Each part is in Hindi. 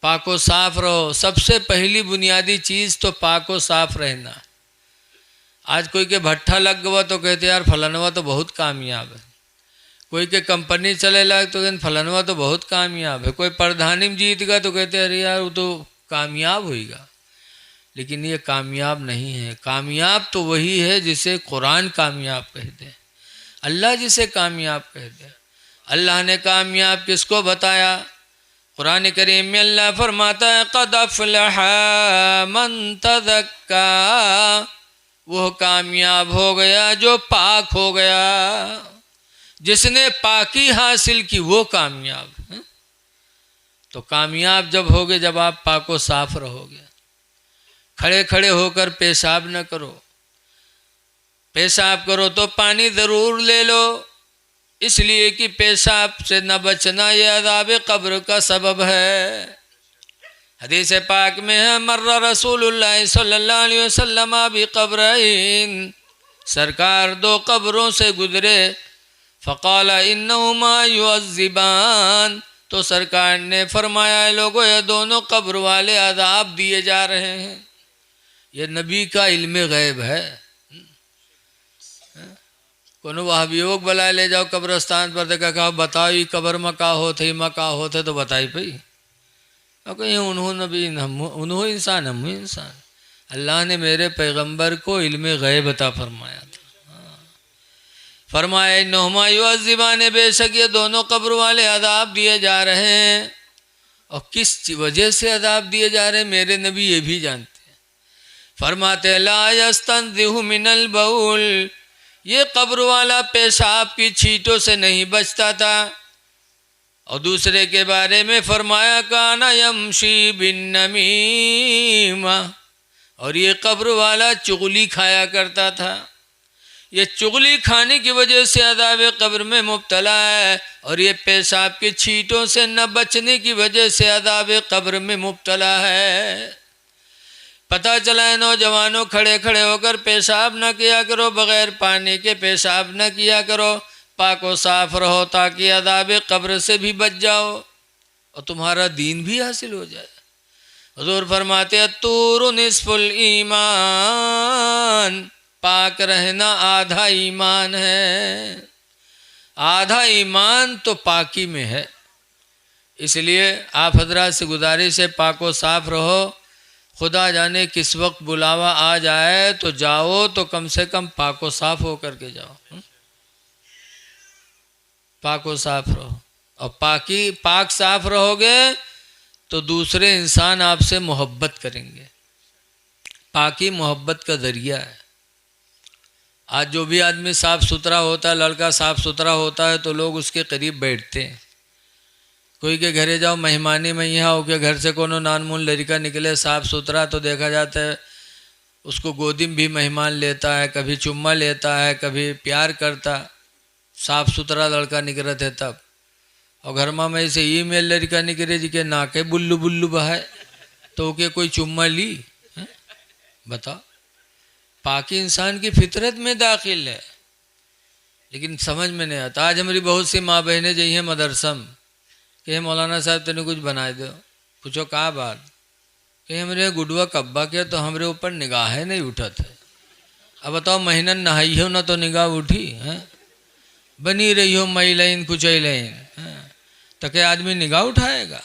पाको साफ रहो। सबसे पहली बुनियादी चीज़ तो पाको साफ रहना। आज कोई के भट्ठा लग गया तो कहते यार फलानवा तो बहुत कामयाब है, कोई के कंपनी चले लग तो कहते फलानवा तो बहुत कामयाब है, कोई प्रधानी में जीत गया तो कहते अरे यार वो तो कामयाब होएगा। लेकिन ये कामयाब नहीं है। कामयाब तो वही है जिसे कुरान कामयाब कह दे, अल्लाह जिसे कामयाब कह दे। अल्लाह ने कामयाब किसको बताया? कुरान करीम में अल्लाह फरमाता है क़द अफ़लह मन तज़क्का, वो कामयाब हो गया जो पाक हो गया। जिसने पाकी हासिल की वो कामयाब है। तो कामयाब जब होगे जब आप पाको साफ रहोगे। खड़े खड़े होकर पेशाब न करो, पेशाब करो तो पानी ज़रूर ले लो, इसलिए कि पेशाब से न बचना ये अज़ाब कब्र का सबब है। हदीस पाक में है मर्रा रसूलुल्लाह सल्लल्लाहु अलैहि वसल्लम भी कब्रैन, सरकार दो कब्रों से गुजरे। फ़क़ाल इन्नहुमा युअज़्ज़िबान, तो सरकार ने फरमाया लोगों ये दोनों कब्र वाले अज़ाब दिए जा रहे हैं। ये नबी का इल्म गैब है। कोनो वहाबियों को बुला ले जाओ कब्रस्तान पर देखा कहा बताओ ये कब्र में का होते तो बताई पई। कहीं उन्होंने इंसान हम इंसान। अल्लाह ने मेरे पैगंबर को इल्म गैब अता फरमाया था। फरमाया इन्नहुमा युअज़्ज़िबान, बेशक ये दोनों कब्र वाले अज़ाब दिए जा रहे हैं। और किस वजह से अज़ाब दिए जा रहे हैं मेरे नबी ये भी जानते हैं। फरमाते ला यस्तंज़िहु मिनल बउल, ये कब्र वाला पेशाब की छींटों से नहीं बचता था। और दूसरे के बारे में फरमाया काना यमशी बिन नमीमा, और ये कब्र वाला चुगली खाया करता था। ये चुगली खाने की वजह से अज़ाब कब्र में मुब्तला है, और ये पेशाब की छींटों से न बचने की वजह से अज़ाब कब्र में मुब्तला है। पता चला है नौजवानों खड़े खड़े होकर पेशाब न किया करो, बग़ैर पानी के पेशाब न किया करो, पाको साफ रहो ताकि अज़ाब कब्र से भी बच जाओ और तुम्हारा दीन भी हासिल हो जाए। हुज़ूर फरमाते अत्तूरु निस्फुल ईमान, पाक रहना आधा ईमान है। आधा ईमान तो पाकी में है। इसलिए आप हज़रात से गुजारिश है पाको साफ रहो। खुदा जाने किस वक्त बुलावा आ जाए तो जाओ तो कम से कम पाको साफ हो करके जाओ। पाको साफ रहो, और पाक साफ रहोगे तो दूसरे इंसान आपसे मोहब्बत करेंगे। पाकी मोहब्बत का ज़रिया है। आज जो भी आदमी साफ़ सुथरा होता है, लड़का साफ़ सुथरा होता है तो लोग उसके करीब बैठते हैं। कोई के घरे जाओ मेहमानी में, यहाँ हो के घर से कोनो नानमून लड़का निकले साफ़ सुथरा तो देखा जाता है उसको गोदी में भी मेहमान लेता है, कभी चुम्मा लेता है, कभी प्यार करता। साफ़ सुथरा लड़का निकलत है तब। और घर में ऐसे ही मेल लड़का निकले जी के नाके बुल्लू बुल्लू बहाए तो के कोई चुम्मा ली है? बताओ। पाकी इंसान की फितरत में दाखिल है, लेकिन समझ में नहीं आता। आज हमारी बहुत सी माँ बहनें जई हैं मदरसा में, कहे मौलाना साहब तेने कुछ बना दो। पूछो कहा बात? कहे हमरे गुडवा कब्बा के तो हमरे ऊपर निगाहें नहीं उठत है। अब बताओ महीना नहाई हो ना तो निगाह उठी है? बनी रही हो मई लाइन कुचई लाइन तो क्या आदमी निगाह उठाएगा?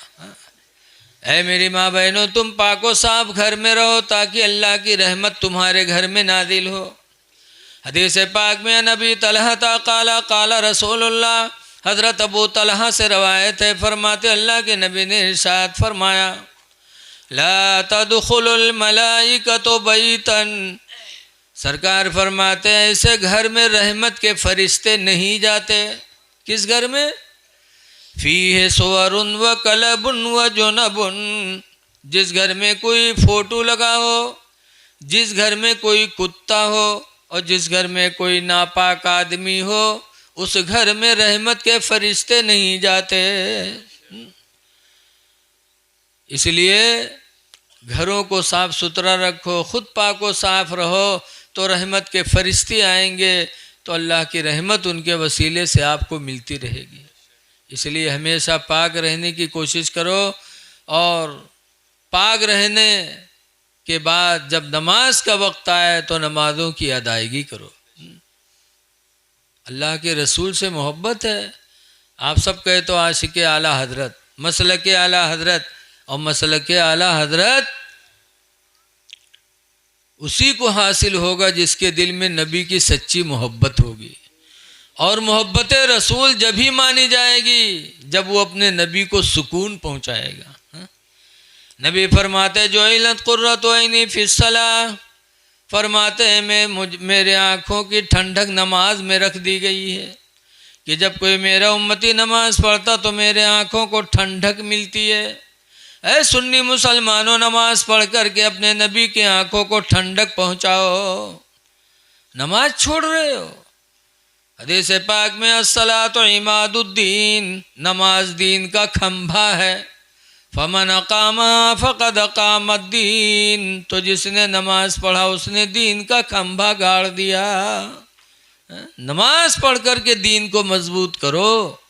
ऐ मेरी माँ बहनों, तुम पाको साफ घर में रहो ताकि अल्लाह की रहमत तुम्हारे घर में नाजिल हो। हदीस पाक में नबी तलहता काला काला रसूलुल्लाह, हज़रत अबू तलहा से रवायत है, फरमाते अल्लाह के नबी ने इरशाद फरमाया ला तदखुलुल मलाइकतु बैतन, सरकार फरमाते हैं ऐसे घर में रहमत के फरिश्ते नहीं जाते। किस घर में? फीहे सुवरुन व कलबुन व जुनबुन, जिस घर में कोई फोटो लगा हो, जिस घर में कोई कुत्ता हो और जिस घर में कोई नापाक आदमी हो, उस घर में रहमत के फरिश्ते नहीं जाते। इसलिए घरों को साफ सुथरा रखो, खुद पाको साफ रहो तो रहमत के फरिश्ते आएंगे तो अल्लाह की रहमत उनके वसीले से आपको मिलती रहेगी। इसलिए हमेशा पाक रहने की कोशिश करो और पाक रहने के बाद जब नमाज का वक्त आए तो नमाजों की अदायगी करो। अल्लाह के रसूल से मोहब्बत है। आप सब कहे तो आशिक आला हजरत, मसलक आला हजरत, और मसलक आला हजरत उसी को हासिल होगा जिसके दिल में नबी की सच्ची मोहब्बत होगी। और मोहब्बत रसूल जब ही मानी जाएगी जब वो अपने नबी को सुकून पहुंचाएगा। नबी फरमाते जो इलत कुर्रत ऐनी फिस्सलाह, फरमाते हैं मेरे आँखों की ठंडक नमाज में रख दी गई है कि जब कोई मेरा उम्मती नमाज पढ़ता तो मेरे आँखों को ठंडक मिलती है। ऐ सुन्नी मुसलमानों, नमाज पढ़ कर के अपने नबी की आँखों को ठंडक पहुँचाओ। नमाज छोड़ रहे हो। हदीस पाक में अस्सलातु इमादुद्दीन, नमाज दीन का खंभा है। फमन अकामा फ़क़द अकामद्दीन, तो जिसने नमाज पढ़ा उसने दीन का खंभा गाड़ दिया। नमाज पढ़ कर के दीन को मजबूत करो।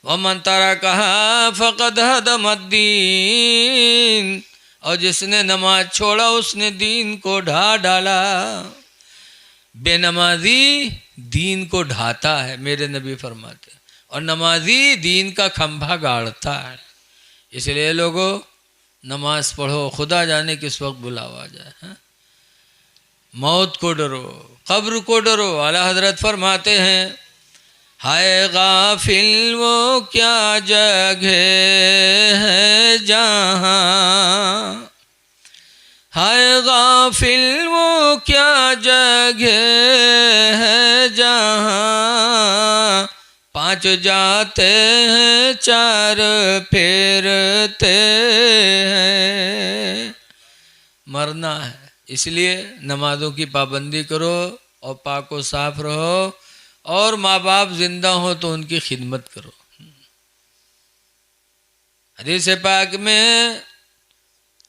वमन तरकहा फ़क़द हदमद्दीन, और जिसने नमाज छोड़ा उसने दीन को ढा डाला। बेनमाजी दीन को ढाता है, मेरे नबी फरमाते, और नमाजी दीन का खंभा गाड़ता है। इसलिए लोगों नमाज पढ़ो, खुदा जाने किस वक्त बुलावा आ जाए। हाँ? मौत को डरो, कब्र को डरो। आला हजरत फरमाते हैं हाय गाफिल वो क्या जगह है जहाँ, हाय गाफिल वो क्या जगह है जहाँ, पांच जाते हैं चार फेरते हैं। मरना है, इसलिए नमाजों की पाबंदी करो और पाक व साफ रहो, और माँ बाप जिंदा हो तो उनकी खिदमत करो। हदीस पाक में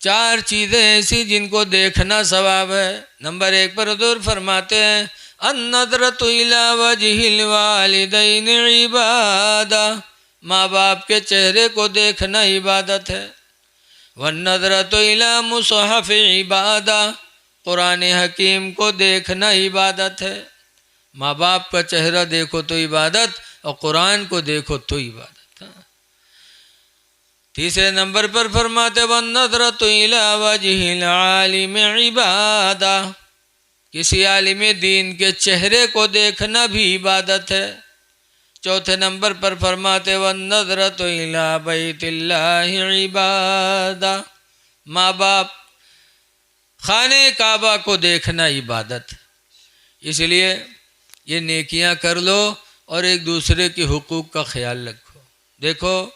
चार चीज़ें ऐसी जिनको देखना सवाब है। नंबर 1 पर हुज़ूर फरमाते हैं अन्नज़रतु इला वजहिल वालिदैन इबादा, माँ बाप के चेहरे को देखना इबादत है। वन्नज़रतु इला मुसहफ़ इबादा, कुरान हकीम को देखना इबादत है। माँ बाप का चेहरा देखो तो इबादत, और कुरान को देखो तो इबादत। तीसरे नंबर पर फरमाते वन्नज़रतु इला वजहिल आलिम इबादा, किसी आलिम दीन के चेहरे को देखना भी इबादत है। चौथे नंबर पर फरमाते वन्नज़रतु इला बैतिल्लाहि इबादा, माँ बाप खाने काबा को देखना इबादत। इसलिए ये नेकियां कर लो और एक दूसरे के हुकूक का ख्याल रखो। देखो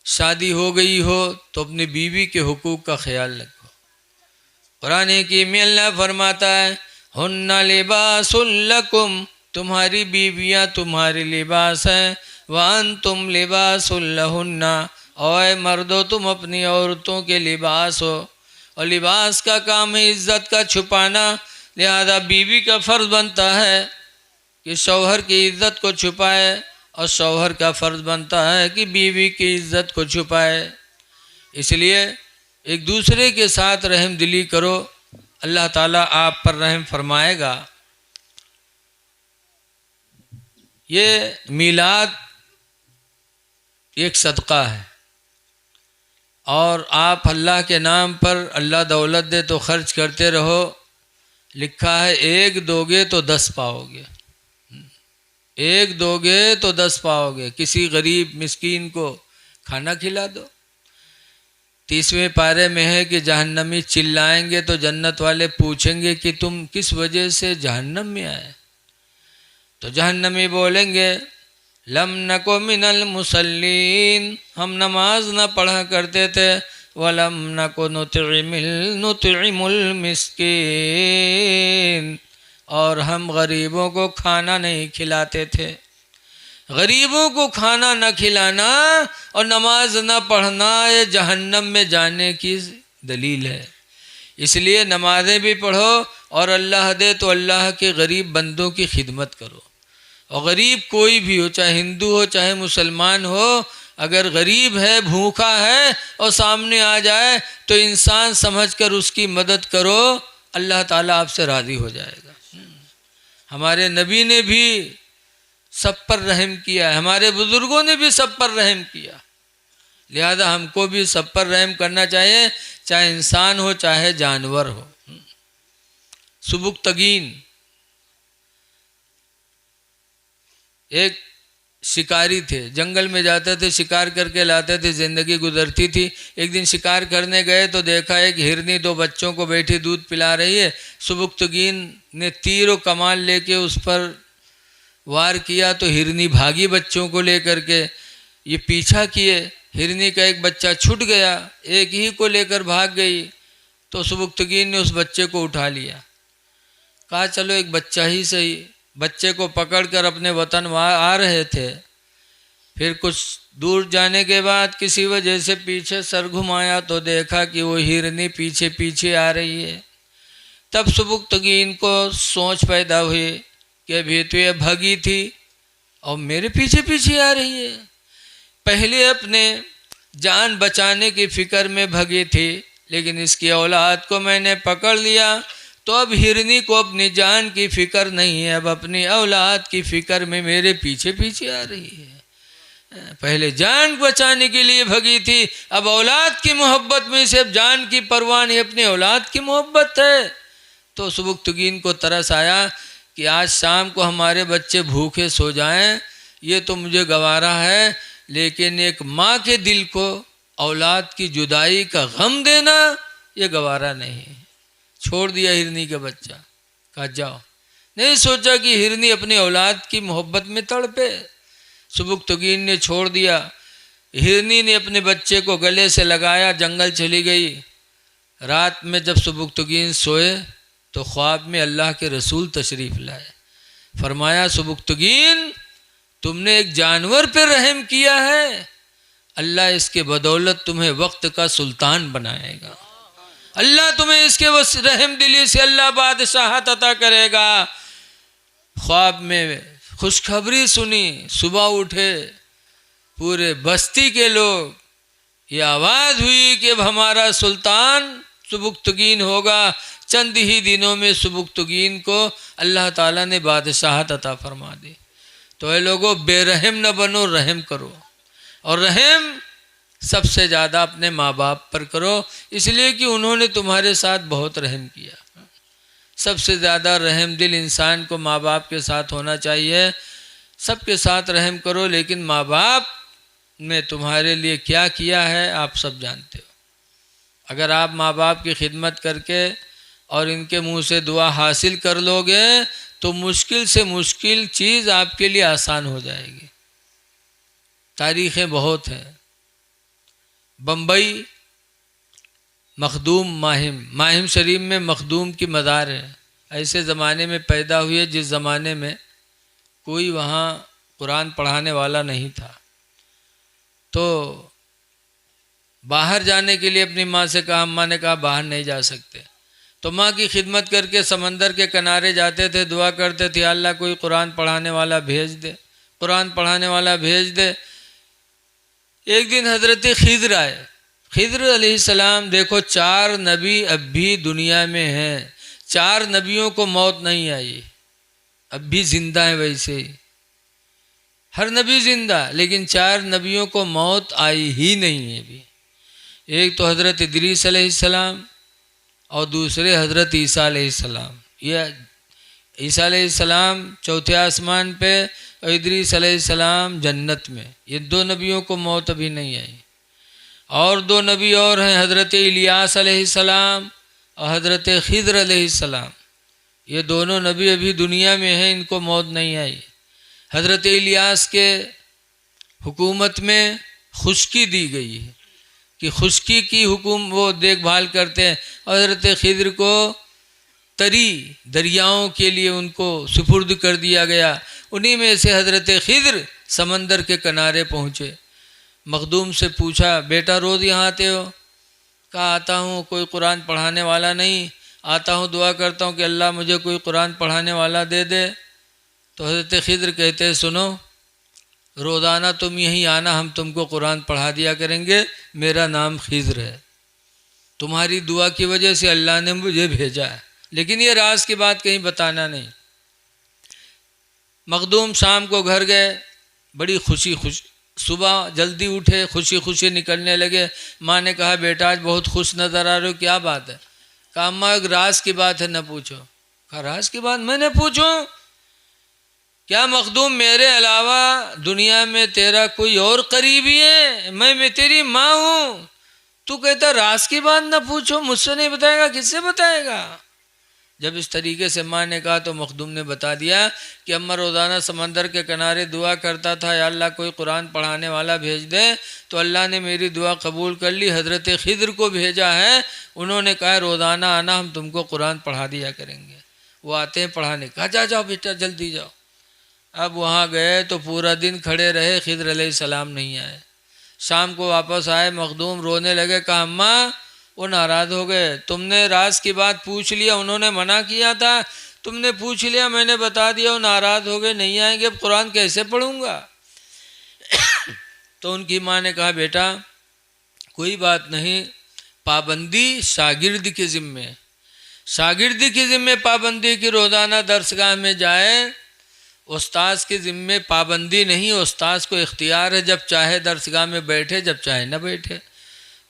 शादी हो गई हो तो अपनी बीवी के हुकूक का ख्याल रखो। कुरान की में अल्लाह फरमाता है हुन्ना लिबासुल लकुम, तुम्हारी बीवियाँ तुम्हारी लिबास हैं, वअंतुम लिबासुल लहुन्ना, और मर्दो तुम अपनी औरतों के लिबास हो। और लिबास का काम है इज्जत का छुपाना, लिहाजा बीवी का फ़र्ज़ बनता है कि शौहर की इज्जत को छुपाए, और शौहर का फ़र्ज़ बनता है कि बीवी की इज्जत को छुपाए। इसलिए एक दूसरे के साथ रहम दिली करो, अल्लाह ताला आप पर रहम फरमाएगा। ये मीलाद एक सदका है, और आप अल्लाह के नाम पर अल्लाह दौलत दे तो खर्च करते रहो। लिखा है 1 दोगे तो 10 पाओगे, 1 दोगे तो 10 पाओगे। किसी गरीब मिस्कीन को खाना खिला दो। 30वें पारे में है कि जहन्नमी चिल्लाएंगे तो जन्नत वाले पूछेंगे कि तुम किस वजह से जहन्नम में आए, तो जहन्नमी बोलेंगे लम नको मिनल मुसल्लीन, हम नमाज न पढ़ा करते थे, वलम नको नुतिमुल मिस्कीन, और हम गरीबों को खाना नहीं खिलाते थे। गरीबों को खाना न खिलाना और नमाज न पढ़ना ये जहन्नम में जाने की दलील है। इसलिए नमाजें भी पढ़ो, और अल्लाह दे तो अल्लाह के गरीब बंदों की खिदमत करो। और गरीब कोई भी हो, चाहे हिंदू हो चाहे मुसलमान हो, अगर गरीब है, भूखा है और सामने आ जाए तो इंसान समझकर उसकी मदद करो, अल्लाह ताला आपसे राज़ी हो जाएगा। हमारे नबी ने भी सब पर रहम किया है, हमारे बुजुर्गों ने भी सब पर रहम किया, लिहाजा हमको भी सब पर रहम करना चाहिए, चाहे इंसान हो चाहे जानवर हो। सुबुक्तगीन एक शिकारी थे, जंगल में जाते थे, शिकार करके लाते थे, जिंदगी गुजरती थी। एक दिन शिकार करने गए तो देखा एक हिरनी दो बच्चों को बैठी दूध पिला रही है। सुबुक्तगीन ने तीर और कमान लेके उस पर वार किया तो हिरनी भागी बच्चों को लेकर के। ये पीछा किए, हिरनी का एक बच्चा छूट गया, एक ही को लेकर भाग गई। तो सुबुक्तगीन ने उस बच्चे को उठा लिया, कहा चलो एक बच्चा ही सही। बच्चे को पकड़कर अपने वतन आ रहे थे। फिर कुछ दूर जाने के बाद किसी वजह से पीछे सर घुमाया तो देखा कि वो हिरनी पीछे पीछे आ रही है। तब सुबुक्तगीन को सोच पैदा हुई कि अभी तो ये भगी थी और मेरे पीछे पीछे आ रही है। पहले अपने जान बचाने की फिक्र में भगी थी, लेकिन इसकी औलाद को मैंने पकड़ लिया तो अब हिरनी को अपनी जान की फिक्र नहीं है, अब अपनी औलाद की फिक्र में मेरे पीछे पीछे आ रही है। पहले जान बचाने के लिए भगी थी, अब औलाद की मोहब्बत में से अब जान की परवाह नहीं, अपनी औलाद की मोहब्बत है। तो सुबुक्तगीन को तरस आया कि आज शाम को हमारे बच्चे भूखे सो जाएं, ये तो मुझे गवारा है, लेकिन एक माँ के दिल को औलाद की जुदाई का गम देना ये गवारा नहीं। छोड़ दिया हिरनी का बच्चा, कहा जाओ। नहीं सोचा कि हिरनी अपनी औलाद की मोहब्बत में तड़पे। सुबुक्तगीन ने छोड़ दिया। हिरनी ने अपने बच्चे को गले से लगाया, जंगल चली गई। रात में जब सुबुक्तगीन सोए तो ख्वाब में अल्लाह के रसूल तशरीफ़ लाए। फरमाया सुबुक्तगीन तुमने एक जानवर पर रहम किया है, अल्लाह इसके बदौलत तुम्हें वक्त का सुल्तान बनाएगा। अल्लाह तुम्हें इसके रहम दिली से अल्लाह बादशाहत अता करेगा। ख्वाब में खुशखबरी सुनी, सुबह उठे पूरे बस्ती के लोग, ये आवाज़ हुई कि अब हमारा सुल्तान सुबुक्तगीन होगा। चंद ही दिनों में सुबुक्तगीन को अल्लाह ताला ने बादशाहत अता फरमा दी। तो ये लोगों बेरहम न बनो, रहम करो, और रहम सबसे ज़्यादा अपने माँ बाप पर करो, इसलिए कि उन्होंने तुम्हारे साथ बहुत रहम किया। सबसे ज़्यादा रहम दिल इंसान को माँ बाप के साथ होना चाहिए। सबके साथ रहम करो, लेकिन माँ बाप ने तुम्हारे लिए क्या किया है आप सब जानते हो। अगर आप माँ बाप की खिदमत करके और इनके मुंह से दुआ हासिल कर लोगे तो मुश्किल से मुश्किल चीज़ आपके लिए आसान हो जाएगी। तारीख़ें बहुत हैं। बम्बई मखदूम माहिम शरीफ में मखदूम की मज़ार है। ऐसे ज़माने में पैदा हुए जिस ज़माने में कोई वहाँ कुरान पढ़ाने वाला नहीं था। तो बाहर जाने के लिए अपनी माँ से कहा, अम्मा ने कहा बाहर नहीं जा सकते। तो माँ की खिदमत करके समंदर के किनारे जाते थे, दुआ करते थे अल्लाह कोई कुरान पढ़ाने वाला भेज दे, कुरान पढ़ाने वाला भेज दे। एक दिन हज़रत खिद्र आए। खिद्र अलैहिस्सलाम, देखो 4 नबी अब भी दुनिया में हैं, 4 नबियों को मौत नहीं आई, अब भी जिंदा है। वैसे ही हर नबी जिंदा, लेकिन 4 नबियों को मौत आई ही नहीं है अभी। एक तो हज़रत इदरीस अलैहिस्सलाम और दूसरे हज़रत ईसा अलैहिस्सलाम। ये ईसा अलैहिस्सलाम चौथे आसमान पे और इदरीस अलैहिस्सलाम जन्नत में। ये 2 नबियों को मौत अभी नहीं आई। और 2 नबी और हैं, हज़रत इलियास अलैहिस्सलाम और हज़रत खिद्र अलैहिस्सलाम। ये दोनों नबी अभी दुनिया में हैं, इनको मौत नहीं आई। हज़रत इलियास के हुकूमत में खुश्की दी गई है कि खुश्की की हुकूम वो देखभाल करते हैं। हज़रत खिद्र को तरी दरियाओं के लिए उनको सुपुर्द कर दिया गया। उन्हीं में से हज़रत खिद्र समंदर के किनारे पहुँचे। मखदूम से पूछा, बेटा रोज़ यहाँ आते हो? कहा आता हूँ, कोई कुरान पढ़ाने वाला नहीं, आता हूँ दुआ करता हूँ कि अल्लाह मुझे कोई कुरान पढ़ाने वाला दे दे। तो हज़रत खिद्र कहते हैं, सुनो, रोज़ाना तुम यहीं आना, हम तुमको कुरान पढ़ा दिया करेंगे, मेरा नाम खिज़र है, तुम्हारी दुआ की वजह से अल्लाह ने मुझे भेजा है, लेकिन ये राज की बात कहीं बताना नहीं। मखदूम शाम को घर गए, बड़ी खुशी सुबह जल्दी उठे, खुशी खुशी निकलने लगे। माँ ने कहा बेटा आज बहुत खुश नज़र आ रहे हो, क्या बात है? कहा अम्मा एक राज की बात है, न पूछो। कहा राज की बात? मैंने पूछूं? क्या मखदूम मेरे अलावा दुनिया में तेरा कोई और करीबी है? मैं तेरी माँ हूँ, तू कहता राज की बात न पूछो, मुझसे नहीं बताएगा, किससे बताएगा? जब इस तरीके से माँ ने कहा तो मखदूम ने बता दिया कि अम्मा रोज़ाना समंदर के किनारे दुआ करता था, या अल्लाह कोई कुरान पढ़ाने वाला भेज दे, तो अल्लाह ने मेरी दुआ कबूल कर ली, हज़रत खिज़र को भेजा है, उन्होंने कहा रोज़ाना आना, हम तुमको कुरान पढ़ा दिया करेंगे। वो आते हैं पढ़ाने, कहा जा जाओ बेटा जल्दी जाओ। अब वहाँ गए तो पूरा दिन खड़े रहे, खिज़र अलैहिस्सलाम नहीं आए। शाम को वापस आए, मखदूम रोने लगे। कहा अम्मा वो नाराज़ हो गए, तुमने राज की बात पूछ लिया, उन्होंने मना किया था, तुमने पूछ लिया, मैंने बता दिया, वो नाराज़ हो गए, नहीं आएंगे, अब कुरान कैसे पढ़ूंगा? तो उनकी माँ ने कहा बेटा कोई बात नहीं, पाबंदी शागिर्द के ज़िम्मे, शागिर्द के ज़िम्मे पाबंदी की, रोज़ाना दरसगाह में जाए, उस्ताद के ज़िम्मे पाबंदी नहीं, उस्ताद को इख्तियार है, जब चाहे दरसगाह में बैठे, जब चाहे न बैठे,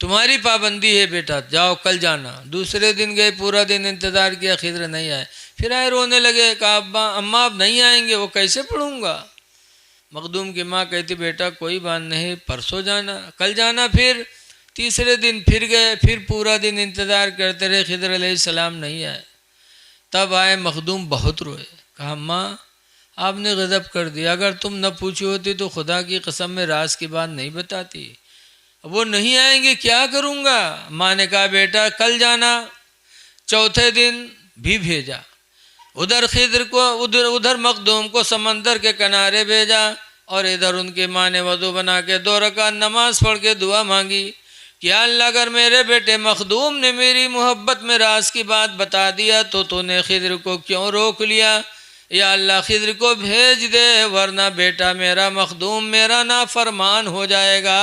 तुम्हारी पाबंदी है बेटा, जाओ कल जाना। दूसरे दिन गए, पूरा दिन इंतज़ार किया, खिज़र नहीं आए, फिर आए, रोने लगे। कहा अम्मा अब नहीं आएंगे, वो कैसे पढ़ूंगा? मखदूम की माँ कहती बेटा कोई बात नहीं, परसों जाना, कल जाना। फिर तीसरे दिन फिर गए, फिर पूरा दिन इंतज़ार करते रहे, खिज़र अलैहिस्सलाम नहीं आए। तब आए, मखदूम बहुत रोए। कहा अम्मा आपने गज़ब कर दिया, अगर तुम न पूछी होती तो खुदा की कसम में राज की बात नहीं बताती, वो नहीं आएंगे क्या करूँगा? माँ ने कहा बेटा कल जाना। चौथे दिन भी भेजा, उधर खिज़र को, उधर मखदूम को समंदर के किनारे भेजा, और इधर उनकी माँ ने वज़ू बना के 2 रकात नमाज पढ़ के दुआ मांगी कि अल्लाह अगर मेरे बेटे मखदूम ने मेरी मोहब्बत में राज की बात बता दिया तो तूने खिज़र को क्यों रोक लिया? या अल्लाह खिज़र को भेज दे, वरना बेटा मेरा मखदूम मेरा नाफरमान हो जाएगा,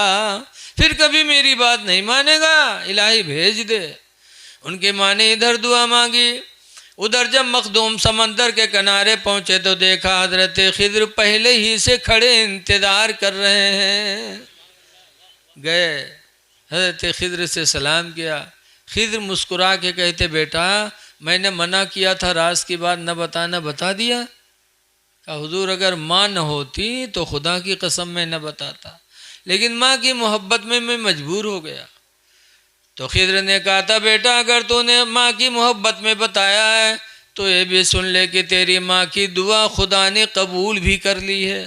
फिर कभी मेरी बात नहीं मानेगा, इलाही भेज दे। उनकी माँ ने इधर दुआ मांगी, उधर जब मखदूम समंदर के किनारे पहुँचे तो देखा हज़रत खिज़र पहले ही से खड़े इंतज़ार कर रहे हैं। गए, हज़रत खिज़र से सलाम किया। खिज़र मुस्कुरा के कहते बेटा मैंने मना किया था राज की बात न बताना, बता दिया। कहा हुजूर अगर माँ न होती तो खुदा की कसम में न बताता, लेकिन माँ की मोहब्बत में मैं मजबूर हो गया। तो खिज़र ने कहा था बेटा अगर तूने माँ की मोहब्बत में बताया है तो ये भी सुन ले कि तेरी माँ की दुआ खुदा ने कबूल भी कर ली है।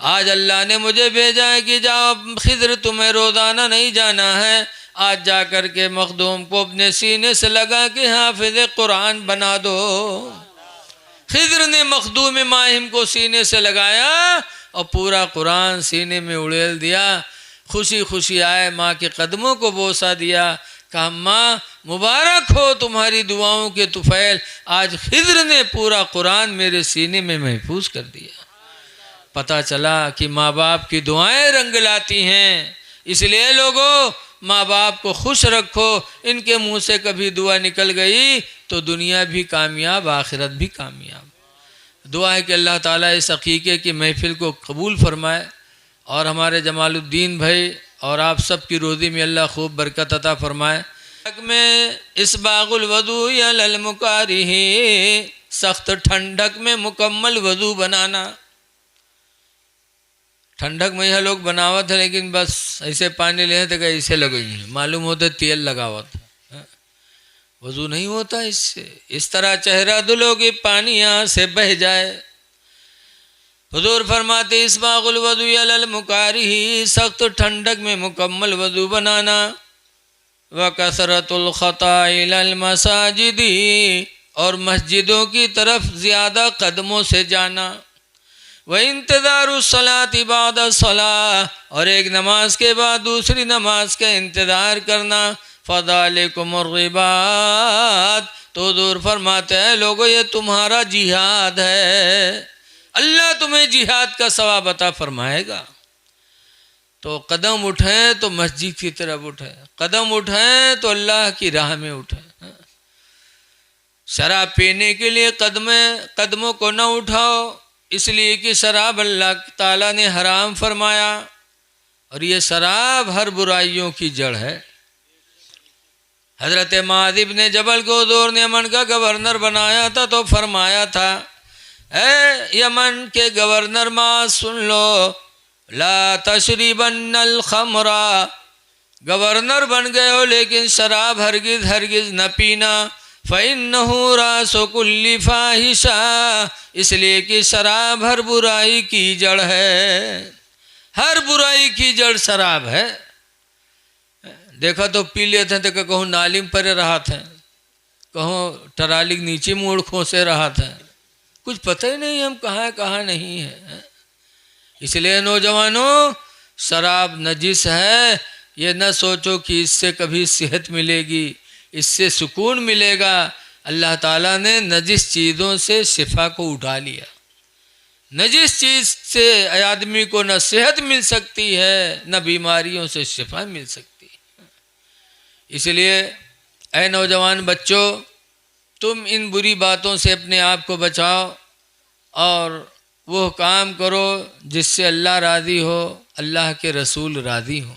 आज अल्लाह ने मुझे भेजा है कि जाओ खिज़र तुम्हें रोज़ाना नहीं जाना है, आज जा कर के मखदूम को अपने सीने से लगा के हाफिज़ कुरान बना दो। खिज़र ने मखदूम माहिम को सीने से लगाया और पूरा कुरान सीने में उड़ेल दिया। खुशी खुशी आए, माँ के कदमों को बोसा दिया। कहा माँ मुबारक हो तुम्हारी दुआओं के तुफ़ैल, आज खिज़र ने पूरा कुरान मेरे सीने में महफूज कर दिया। पता चला कि माँ बाप की दुआएं रंग लाती हैं, इसलिए लोगों माँ बाप को खुश रखो। इनके मुंह से कभी दुआ निकल गई तो दुनिया भी कामयाब, आखिरत भी कामयाब। दुआ है कि अल्लाह ताला इस अक़ीक़े की महफ़िल को कबूल फरमाए और हमारे जमालुद्दीन भाई और आप सब की रोज़ी में अल्लाह खूब बरकत अता फरमाए। में इस बागुल वज़ू अल मुकारिही, सख्त ठंडक में मुकम्मल वज़ू बनाना। ठंडक में यह लोग बनावत है, लेकिन बस ऐसे पानी ले तो ऐसे लगेंगे, मालूम होता तेल लगावत, वज़ू नहीं होता इससे। इस तरह चेहरा धुलोगे पानी यहाँ से बह जाए। हुजूर फरमाते इस बागुल वज़ू अल मुकारिही, सख्त ठंडक में मुकम्मल वज़ू बनाना। व कसरतुल खताई इलल मसाजिदी, और मस्जिदों की तरफ ज़्यादा कदमों से जाना। व इंतज़ारुस सलाति बाद सलाह, और एक नमाज के बाद दूसरी नमाज का इंतज़ार करना। फ़ज़ालिकुमुर रिबात, तो हुज़ूर फरमाते हैं लोगों ये तुम्हारा जिहाद है। अल्लाह तुम्हें जिहाद का सवाब अता फरमाएगा। तो कदम उठें तो मस्जिद की तरफ उठें, कदम उठें तो अल्लाह की राह में उठें। शराब पीने के लिए कदमों को न उठाओ, इसलिए कि शराब अल्लाह ताला ने हराम फरमाया, और ये शराब हर बुराइयों की जड़ है। हजरत मुआज़ इब्न जबल को हुज़ूर ने यमन का गवर्नर बनाया था, तो फरमाया था, ए यमन के गवर्नर मुआज़ सुन लो, ला तशरिबन्नल खमरा, गवर्नर बन गए हो लेकिन शराब हरगिज हरगिज न पीना, फ़इन्नहु रासु कुल्ली फ़ाहिशा, इसलिए कि शराब हर बुराई की जड़ है, हर बुराई की जड़ शराब है। देखा तो पी लेते थे, कहूँ नाली में परे रहा थे, कहूँ टराली नीचे मोड़ खोसे रहा था, कुछ पता ही नहीं हम कहाँ कहाँ नहीं है। इसलिए नौजवानों, शराब नजिस है, ये न सोचो कि इससे कभी सेहत मिलेगी, इससे सुकून मिलेगा। अल्लाह ताला ने नजिस चीज़ों से शिफा को उठा लिया। नजिस चीज़ से आदमी को न सेहत मिल सकती है, न बीमारियों से शिफा मिल सकती है। इसलिए ऐ नौजवान बच्चों, तुम इन बुरी बातों से अपने आप को बचाओ और वो काम करो जिससे अल्लाह राज़ी हो, अल्लाह के रसूल राज़ी हो।